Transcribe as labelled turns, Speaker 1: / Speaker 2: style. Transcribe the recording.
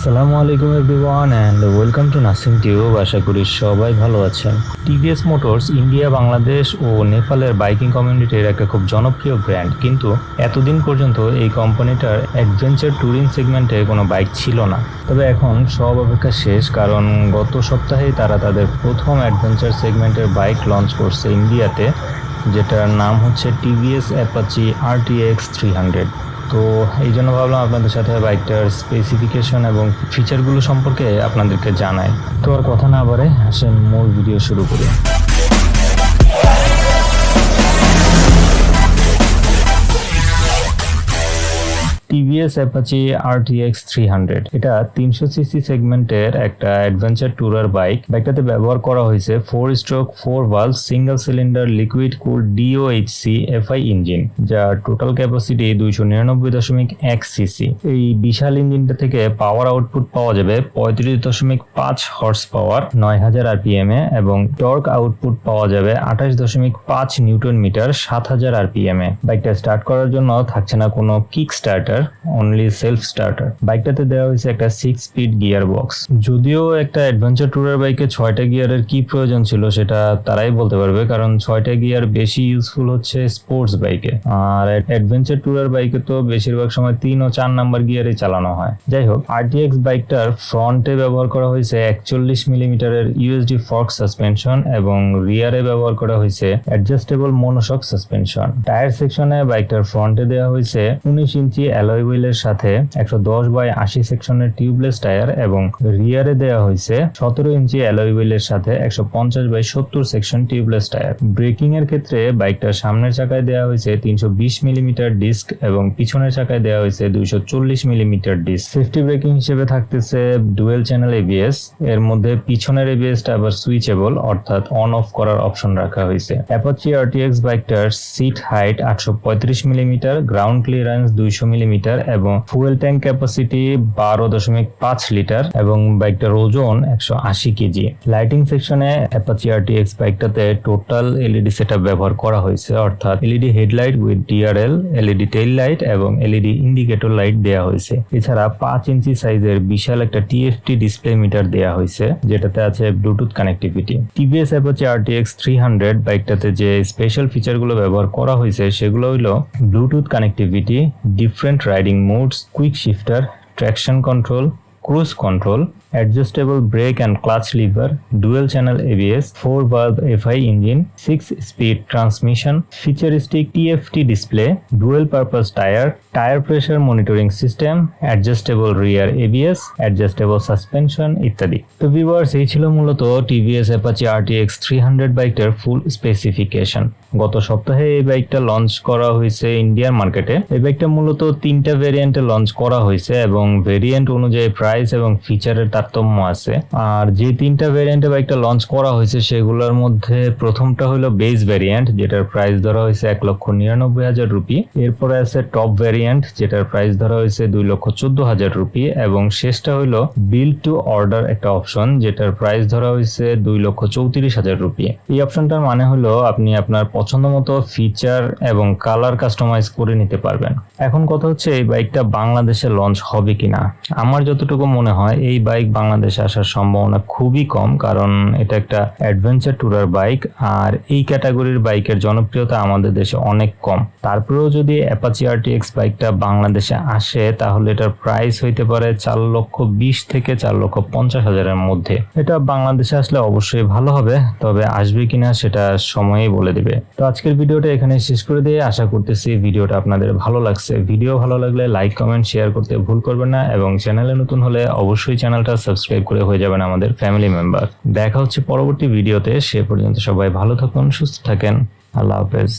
Speaker 1: আসসালামু আলাইকুম everyone and welcome to Nasim tube. আশা করি সবাই ভালো আছেন। টিভিএস মোটরস ইন্ডিয়া, বাংলাদেশ ও নেপালের বাইকিং কমিউনিটির একটা খুব জনপ্রিয় ব্র্যান্ড, কিন্তু এতদিন পর্যন্ত এই কোম্পানিটার অ্যাডভেঞ্চার ট্যুরিং সেগমেন্টে কোনো বাইক ছিল না। তবে এখন সব অপেক্ষা শেষ, কারণ গত সপ্তাহেই তারা তাদের প্রথম অ্যাডভেঞ্চার সেগমেন্টের বাইক লঞ্চ করছে ইন্ডিয়াতে, যেটার নাম হচ্ছে টিভিএস অ্যাপাচি আরটিএক্স 300। তো এই জন্য ভাবলাম আপনাদের সাথে বাইকটার স্পেসিফিকেশন এবং ফিচারগুলো সম্পর্কে আপনাদেরকে জানাই। তো আর কথা না বাড়ে আসেন মূল ভিডিও শুরু করি। টিভিএস অ্যাপাচি আরটিএক্স 300 এটা 300 সিসি সেগমেন্টের একটা অ্যাডভেঞ্চার ট্যুরার বাইক। বাইকটাতে ব্যবহার করা হয়েছে 4 stroke 4 valve single cylinder liquid cooled ডিওএইচসি FI engine, যার টোটাল ক্যাপাসিটি 299.1 সিসি। এই বিশাল ইঞ্জিনটা থেকে পাওয়ার আউটপুট পাওয়া যাবে 35.5 হর্স পাওয়ার 9000 আরপিএম এ, এবং টর্ক আউটপুট পাওয়া যাবে 28.5 নিউটন মিটার 7000 আরপিএম এ। বাইকটা স্টার্ট করার জন্য থাকছে না কোনো kick starter, only self starter. বাইকটাতে দেওয়া হয়েছে একটা 6 স্পিড গিয়ার বক্স। যদিও একটা অ্যাডভেঞ্চার ট্যুরার বাইকে 6টা গিয়ারের কি প্রয়োজন ছিল সেটা তারাই বলতে পারবে, কারণ 6টা গিয়ার বেশি ইউজফুল হচ্ছে স্পোর্টস বাইকে, আর অ্যাডভেঞ্চার ট্যুরার বাইকে তো বেশিরভাগ সময় 3 ও 4 নাম্বার গিয়ারে চালানো হয়। যাই হোক, আরটিএক্স বাইকটার ফ্রন্টে ব্যবহার করা হয়েছে 41 মিলিমিটারের ইউএসডি ফর্ক সাসপেনশন এবং রিয়ারে ব্যবহার করা হয়েছে অ্যাডজাস্টেবল মনোশক সাসপেনশন। টায়ার সেকশনে বাইকটার ফ্রন্টে দেওয়া হয়েছে 19 ইঞ্চি অ্যালয় হুইলের সাথে 110/80 সেকশনের টিউবলেস টায়ার, এবং রিয়ারে দেওয়া হয়েছে 17 ইঞ্চি অ্যালয় হুইলের সাথে 150/70 সেকশন টিউবলেস টায়ার। ব্রেকিং এর ক্ষেত্রে বাইকটার সামনের চাকায় দেওয়া হয়েছে 320 মিলিমিটার ডিস্ক এবং পিছনের চাকায় দেওয়া হয়েছে 240 মিলিমিটার ডিস্ক। সেফটি ব্রেকিং হিসেবে থাকতেছে ডুয়েল চ্যানেল এবিএস। এর মধ্যে পিছনের এবিএসটা আবার সুইচেবল, অর্থাৎ অন অফ করার অপশন রাখা হয়েছে। অ্যাপাচি আরটিএক্স বাইকটার seat height 835 millimetre, ground clearance 200 millimetre এবং ফুয়েল ট্যাঙ্ক ক্যাপাসিটি 12.5 লিটার, এবং বাইকটার ওজন 180 কেজি। লাইটিং সেকশনে অ্যাপাচি আরটিএক্স বাইকটাতে টোটাল এলইডি সেটআপ ব্যবহার করা হয়েছে, অর্থাৎ LED headlight with DRL, LED tail light এবং এলইডি ইন্ডিকেটর লাইট দেওয়া হয়েছে। এছাড়া 5 ইঞ্চি সাইজের বিশাল একটা টিএফটি ডিসপ্লে মিটার দেওয়া হয়েছে, যেটাতে আছে Bluetooth connectivity. TVS Apache RTX 300 বাইকটাতে যে স্পেশাল ফিচারগুলো ব্যবহার করা হয়েছে সেগুলো হলো Bluetooth connectivity, different riding modes, quick shifter, traction control, cruise control, adjustable brake and clutch lever, dual channel ABS, 4 valve FI engine, 6 speed transmission, futuristic TFT display, dual purpose tire pressure monitoring system, adjustable rear ABS, adjustable suspension ইত্যাদি। তো viewers, এই ছিল মূলত TVS Apache RTX 300 বাইকটার ফুল specification. গত সপ্তাহে এই বাইকটা লঞ্চ করা হয়েছে ইন্ডিয়ান মার্কেটে। এই বাইকটা মূলত 3টা ভেরিয়েন্টে লঞ্চ করা হয়েছে এবং ভেরিয়েন্ট অনুযায়ী প্রাইস এবং ফিচারের তারতম্য আছে। আর যে 3টা ভেরিয়েন্টে বাইকটা লঞ্চ করা হয়েছে সেগুলোর মধ্যে প্রথমটা হলো বেস ভেরিয়েন্ট, যেটার প্রাইস ধরা হয়েছে 1,99,000 রুপি। এরপরে আছে টপ ভেরিয়েন্ট, যেটার প্রাইস ধরা হয়েছে 2,14,000 রুপি, এবং শেষটা হলো বিল্ড টু অর্ডার একটা অপশন, যেটার প্রাইস ধরা হয়েছে 2,34,000 রুপি। এই অপশনটার মানে হলো আপনি আপনার পছন্দ মতো ফিচার এবং কালার কাস্টমাইজ করে নিতে পারবেন। এখন কথা হচ্ছে এই বাইকটা বাংলাদেশে লঞ্চ হবে কিনা। আমার যতটুকু মনে হয় এই বাইক বাংলাদেশে আসার সম্ভাবনা খুবই কম, কারণ এটা একটা অ্যাডভেঞ্চার ট্যুরার বাইক, আর এই ক্যাটাগরির বাইকের জনপ্রিয়তা আমাদের দেশে অনেক কম। তারপরেও যদি অ্যাপাচি আরটিএক্স বাইকটা বাংলাদেশে আসে তাহলে এটার প্রাইস হইতে পারে 4,20,000 থেকে 4,50,000-এর মধ্যে। এটা বাংলাদেশে আসলে অবশ্যই ভালো হবে, তবে আসবে কিনা সেটা সময়ই বলে দিবে। তো আজকের ভিডিওটা এখানে শেষ করে দিয়ে আশা করতেছি ভিডিওটা আপনাদের ভালো লাগছে। ভিডিও ভালো লাগলে লাইক, কমেন্ট, শেয়ার করতে ভুল করবেন না, এবং চ্যানেলে নতুন হলে অবশ্যই চ্যানেলটা সাবস্ক্রাইব করে হয়ে যাবেন আমাদের ফ্যামিলি মেম্বার। দেখা হচ্ছে পরবর্তী ভিডিওতে। সে পর্যন্ত সবাই ভালো থাকুন, সুস্থ থাকেন। আল্লাহ হাফেজ।